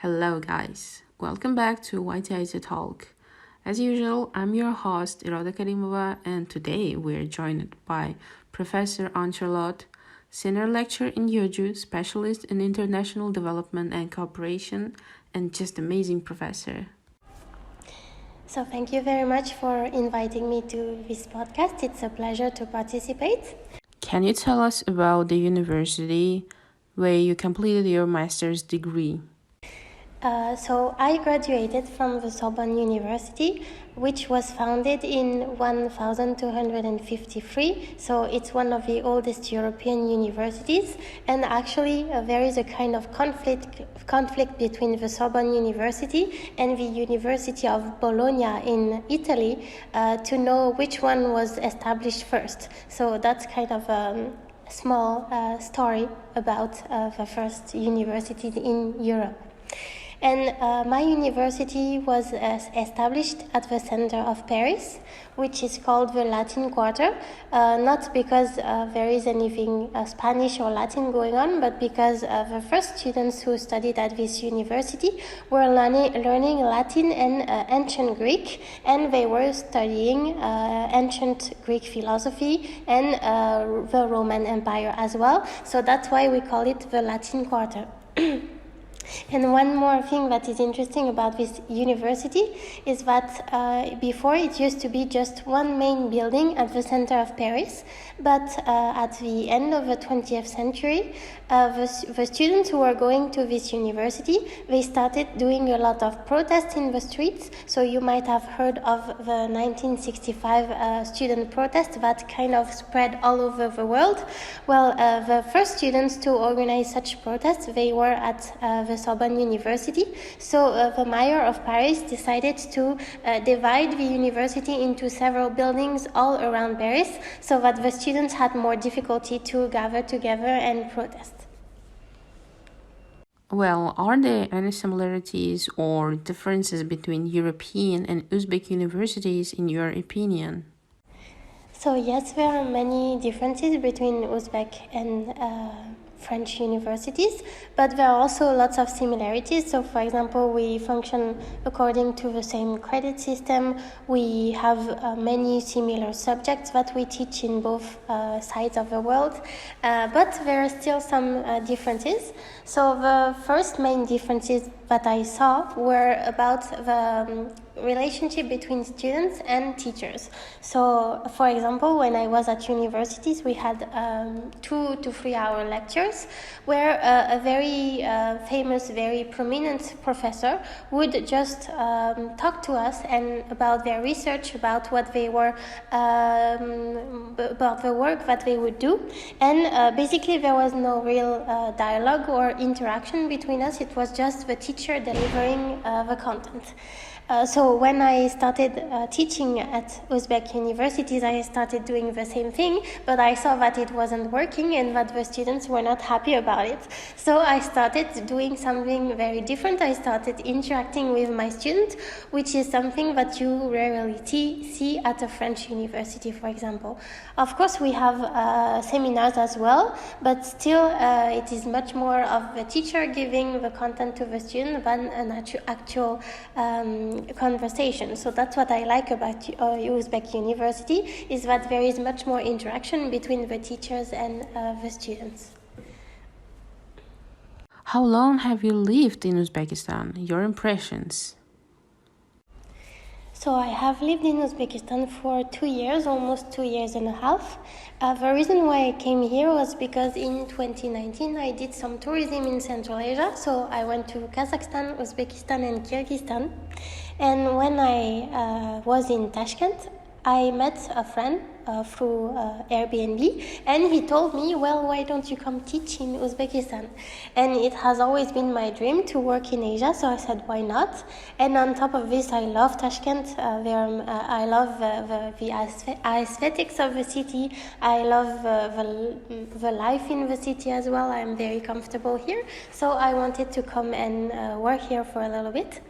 Hello, guys. Welcome back to YTIT Talk. As usual, I'm your host, Iroda Karimova, and today we're joined by Professor Anne-Charlotte, Senior Lecturer in Urdu, Specialist in International Development and Cooperation, and just amazing professor. So thank you very much for inviting me to this podcast. It's a pleasure to participate. Can you tell us about the university where you completed your master's degree? So I graduated from the Sorbonne University, which was founded in 1253. So it's one of the oldest European universities. And actually, there is a kind of conflict between the Sorbonne University and the University of Bologna in Italy to know which one was established first. So that's kind of a small story about the first university in Europe. And my university was established at the center of Paris, which is called the Latin Quarter, not because there is anything Spanish or Latin going on, but because the first students who studied at this university were learning Latin and ancient Greek, and they were studying ancient Greek philosophy and the Roman Empire as well. So that's why we call it the Latin Quarter. And one more thing that is interesting about this university is that before it used to be just one main building at the center of Paris, but at the end of the 20th century, the students who were going to this university, they started doing a lot of protests in the streets. So you might have heard of the 1965 student protest that kind of spread all over the world. Well, the first students to organize such protests, they were at the Sorbonne University. So the mayor of Paris decided to divide the university into several buildings all around Paris so that the students had more difficulty to gather together and protest. Well, are there any similarities or differences between European and Uzbek universities in your opinion? So yes, there are many differences between Uzbek and French universities, but there are also lots of similarities. So for example, we function according to the same credit system. We have many similar subjects that we teach in both sides of the world, but there are still some differences. So the first main differences that I saw were about the relationship between students and teachers. So, for example, when I was at universities, we had 2 to 3 hour lectures where a very famous, very prominent professor would just talk to us and about their research, about what they were, about the work that they would do. And basically, there was no real dialogue or interaction between us. It was just the teacher delivering the content. So when I started teaching at Uzbek universities, I started doing the same thing, but I saw that it wasn't working and that the students were not happy about it. So I started doing something very different. I started interacting with my students, which is something that you rarely see at a French university, for example. Of course, we have seminars as well, but still it is much more of the teacher giving the content to the student than an actual conversation. So that's what I like about Uzbek university, is that there is much more interaction between the teachers and the students. How long have you lived in Uzbekistan? Your impressions? So I have lived in Uzbekistan for 2 years, almost 2 years and a half. The reason why I came here was because in 2019 I did some tourism in Central Asia. So I went to Kazakhstan, Uzbekistan and Kyrgyzstan. And when I was in Tashkent, I met a friend through Airbnb, and he told me, well, why don't you come teach in Uzbekistan? And it has always been my dream to work in Asia, so I said, why not? And on top of this, I love Tashkent. I love the aesthetics of the city. I love the life in the city as well. I'm very comfortable here, so I wanted to come and work here for a little bit.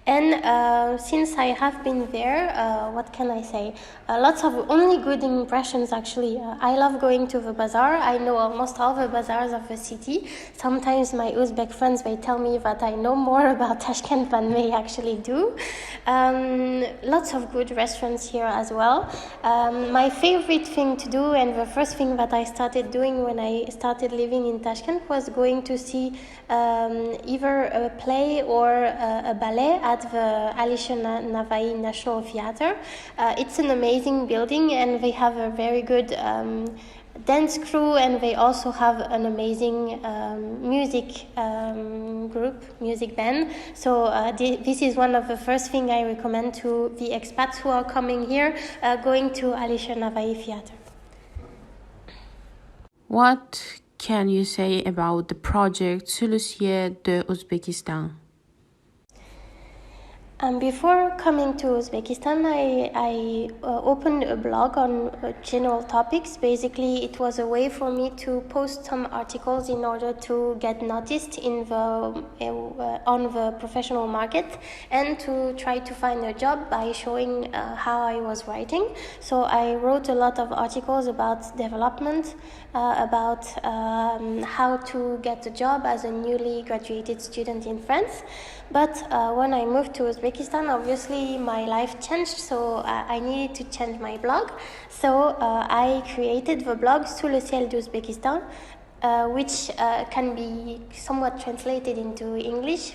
And since I have been there, what can I say? Lots of only good impressions actually. I love going to the bazaar. I know almost all the bazaars of the city. Sometimes my Uzbek friends, they tell me that I know more about Tashkent than they actually do. Lots of good restaurants here as well. My favorite thing to do, and the first thing that I started doing when I started living in Tashkent, was going to see either a play or a ballet at the Alisher Navai National Theatre. It's an amazing building, and they have a very good dance crew, and they also have an amazing music music band. So this is one of the first things I recommend to the expats who are coming here, going to Alisher Navai Theatre. What can you say about the project Sulusiye de Uzbekistan? Before coming to Uzbekistan, I opened a blog on general topics. Basically, it was a way for me to post some articles in order to get noticed in the on the professional market, and to try to find a job by showing how I was writing. So I wrote a lot of articles about development, about how to get a job as a newly graduated student in France. But when I moved to Uzbekistan, obviously my life changed, so I needed to change my blog. So I created the blog Sous le ciel d'Uzbekistan, which can be somewhat translated into English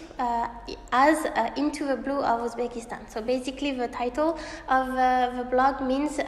as Into the Blue of Uzbekistan. So basically the title of the blog means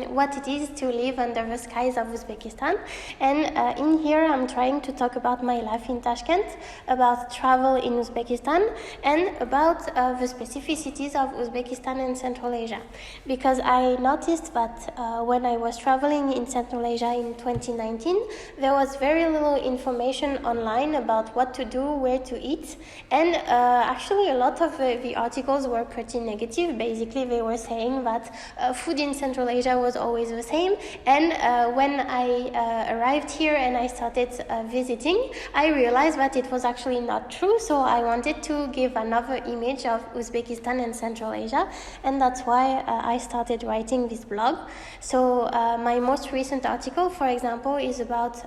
what it is to live under the skies of Uzbekistan. And in here I'm trying to talk about my life in Tashkent, about travel in Uzbekistan, and about the specificities of Uzbekistan and Central Asia. Because I noticed that when I was traveling in Central Asia in 2019, there was very little information online about what to do, where to eat, and actually a lot of the articles were pretty negative. Basically, they were saying that food in Central Asia was always the same, and when I arrived here and I started visiting, I realized that it was actually not true. So I wanted to give another image of Uzbekistan and Central Asia, and that's why I started writing this blog. So my most recent article, for example, is about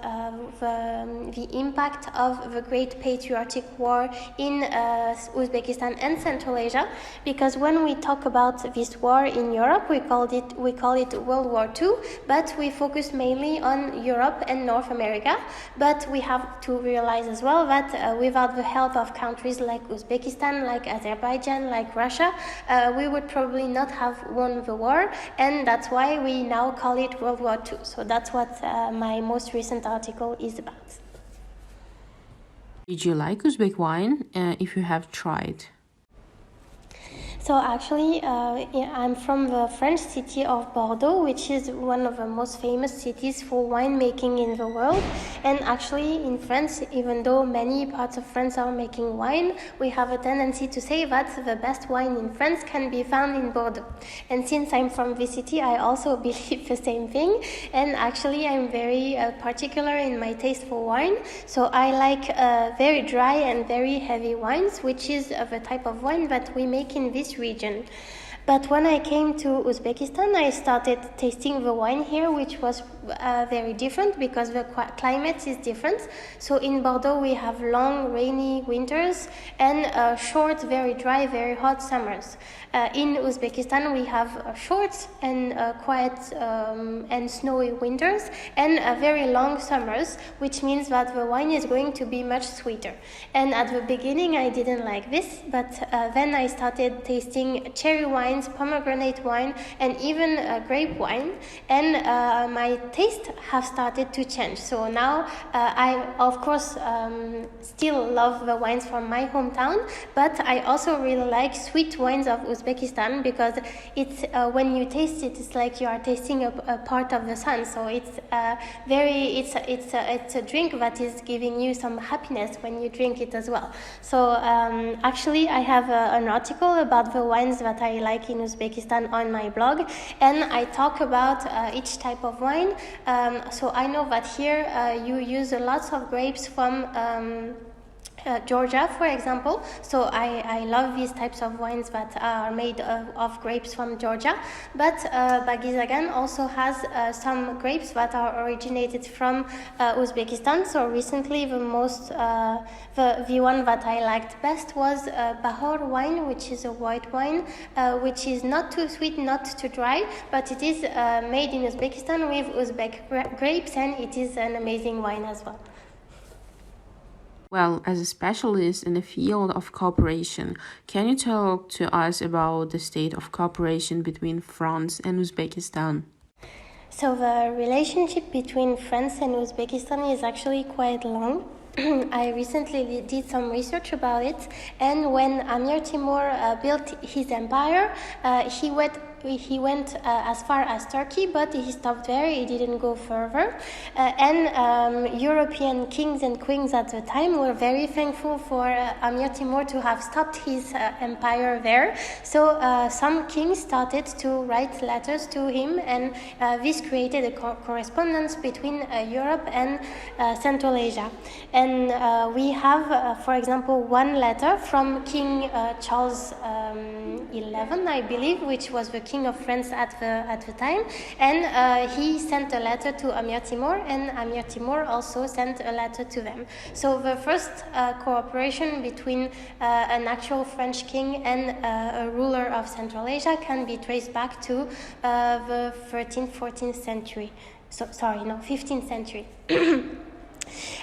the impact of the Great Patriotic War in Uzbekistan and Central Asia, because when we talk about this war in Europe, we call it World War II, but we focus mainly on Europe and North America. But we have to realize as well that without the help of countries like Uzbekistan, like Azerbaijan, like Russia, we would probably not have won the war, and that's why we now call it World War II. So that's what my most recent article is about. Did you like Uzbek wine if you have tried? So actually, I'm from the French city of Bordeaux, which is one of the most famous cities for winemaking in the world. And actually, in France, even though many parts of France are making wine, we have a tendency to say that the best wine in France can be found in Bordeaux. And since I'm from this city, I also believe the same thing. And actually, I'm very particular in my taste for wine. So I like very dry and very heavy wines, which is the type of wine that we make in this region. But when I came to Uzbekistan, I started tasting the wine here, which was very different because the climate is different. So in Bordeaux, we have long, rainy winters and short, very dry, very hot summers. In Uzbekistan, we have short and quiet and snowy winters and very long summers, which means that the wine is going to be much sweeter. And at the beginning, I didn't like this, but then I started tasting cherry wines, pomegranate wine, and even grape wine, and my taste have started to change. So now I, of course, still love the wines from my hometown, but I also really like sweet wines of Uzbekistan because it's when you taste it, it's like you are tasting a part of the sun. So it's it's a drink that is giving you some happiness when you drink it as well. So actually, I have an article about the wines that I like in Uzbekistan on my blog, and I talk about each type of wine. So I know that here you use lots of grapes from Georgia, for example. So I love these types of wines that are made of grapes from Georgia. But Bagizagan also has some grapes that are originated from Uzbekistan. So recently, the one that I liked best was Bahor wine, which is a white wine, which is not too sweet, not too dry, but it is made in Uzbekistan with Uzbek grapes, and it is an amazing wine as well. Well, as a specialist in the field of cooperation, can you talk to us about the state of cooperation between France and Uzbekistan? So the relationship between France and Uzbekistan is actually quite long. I recently did some research about it, and when Amir Timur built his empire, he went as far as Turkey, but he stopped there. He didn't go further. European kings and queens at the time were very thankful for Amir Timur to have stopped his empire there. So some kings started to write letters to him, and this created a correspondence between Europe and Central Asia. And we have, for example, one letter from King Charles XI, I believe, which was the king of France at the time, and he sent a letter to Amir Timur, and Amir Timur also sent a letter to them. So the first cooperation between an actual French king and a ruler of Central Asia can be traced back to the 13th, 14th century. 15th century.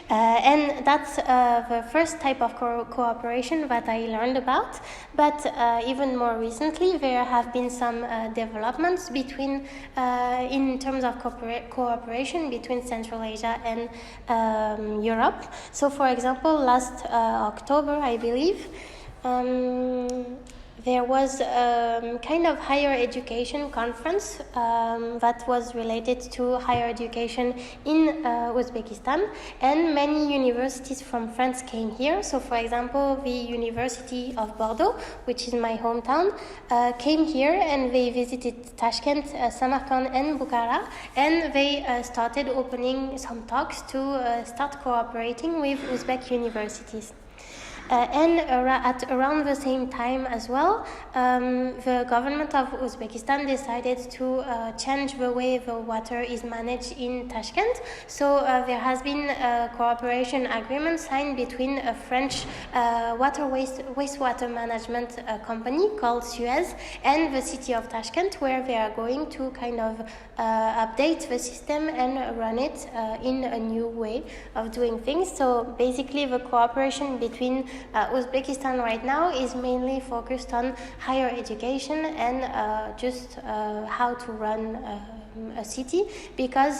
And that's the first type of cooperation that I learned about. But even more recently, there have been some developments in terms of cooperation between Central Asia and Europe. So, for example, last October, I believe, there was a kind of higher education conference that was related to higher education in Uzbekistan, and many universities from France came here. So, for example, the University of Bordeaux, which is my hometown, came here, and they visited Tashkent, Samarkand, and Bukhara, and they started opening some talks to start cooperating with Uzbek universities. At around the same time as well, the government of Uzbekistan decided to change the way the water is managed in Tashkent. So there has been a cooperation agreement signed between a French wastewater management company called Suez and the city of Tashkent, where they are going to kind of update the system and run it in a new way of doing things. So basically, the cooperation between Uzbekistan right now is mainly focused on higher education and just how to run a city, because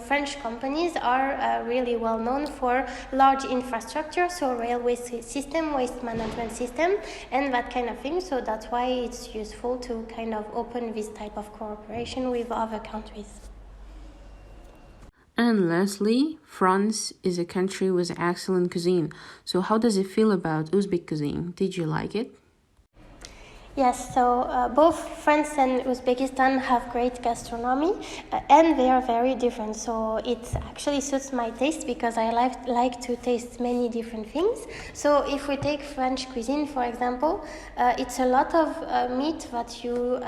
French companies are really well known for large infrastructure, so railway system, waste management system, and that kind of thing. So that's why it's useful to kind of open this type of cooperation with other countries. And lastly, France is a country with excellent cuisine. So how does it feel about Uzbek cuisine? Did you like it? Yes, so both France and Uzbekistan have great gastronomy, and they are very different. So it actually suits my taste because I like to taste many different things. So if we take French cuisine, for example, it's a lot of meat that you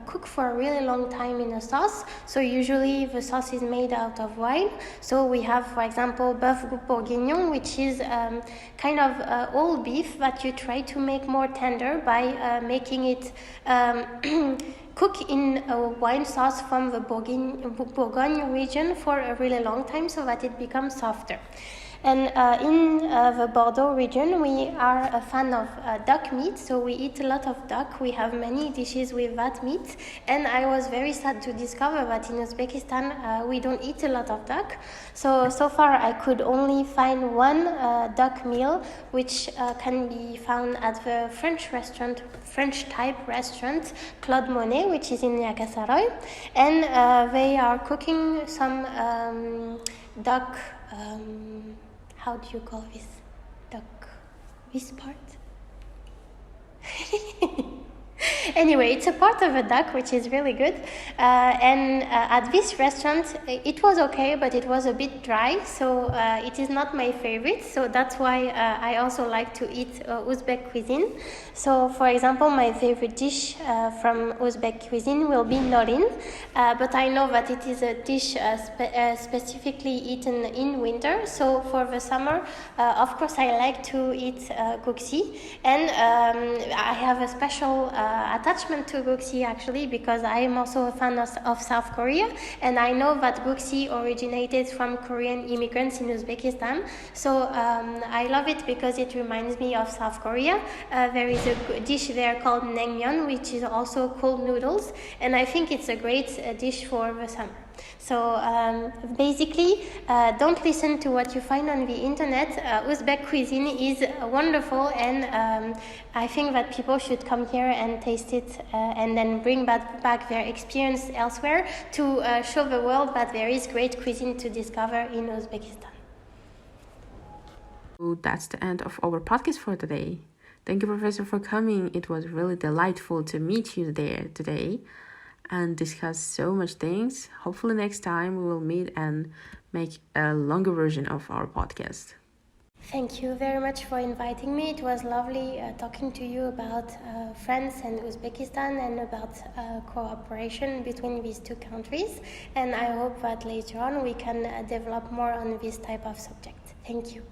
cook for a really long time in a sauce. So usually the sauce is made out of wine. So we have, for example, bœuf bourguignon, which is kind of old beef that you try to make more tender by making it cook in a wine sauce from the Bourgogne region for a really long time so that it becomes softer. And in the Bordeaux region, we are a fan of duck meat, so we eat a lot of duck. We have many dishes with that meat, and I was very sad to discover that in Uzbekistan we don't eat a lot of duck. So far I could only find one duck meal, which can be found at the French type restaurant Claude Monet, which is in Yakassaroy, and they are cooking some duck. How do you call this? Duck. This part? Anyway, it's a part of a duck, which is really good. And at this restaurant, it was okay, but it was a bit dry, so it is not my favorite. So that's why I also like to eat Uzbek cuisine. So, for example, my favorite dish from Uzbek cuisine will be norin, but I know that it is a dish specifically eaten in winter. So for the summer, of course, I like to eat guksi, and I have a special attachment to guksi actually, because I am also a fan of South Korea, and I know that guksi originated from Korean immigrants in Uzbekistan. So I love it because it reminds me of South Korea. There is a dish there called naengmyeon, which is also cold noodles, and I think it's a great dish for the summer. So basically, don't listen to what you find on the internet. Uzbek cuisine is wonderful, and I think that people should come here and taste it, and then bring back their experience elsewhere to show the world that there is great cuisine to discover in Uzbekistan. So that's the end of our podcast for today. Thank you, Professor, for coming. It was really delightful to meet you there today and discuss so much things. Hopefully next time we will meet and make a longer version of our podcast. Thank you very much for inviting me. It was lovely talking to you about France and Uzbekistan and about cooperation between these two countries. And I hope that later on we can develop more on this type of subject. Thank you.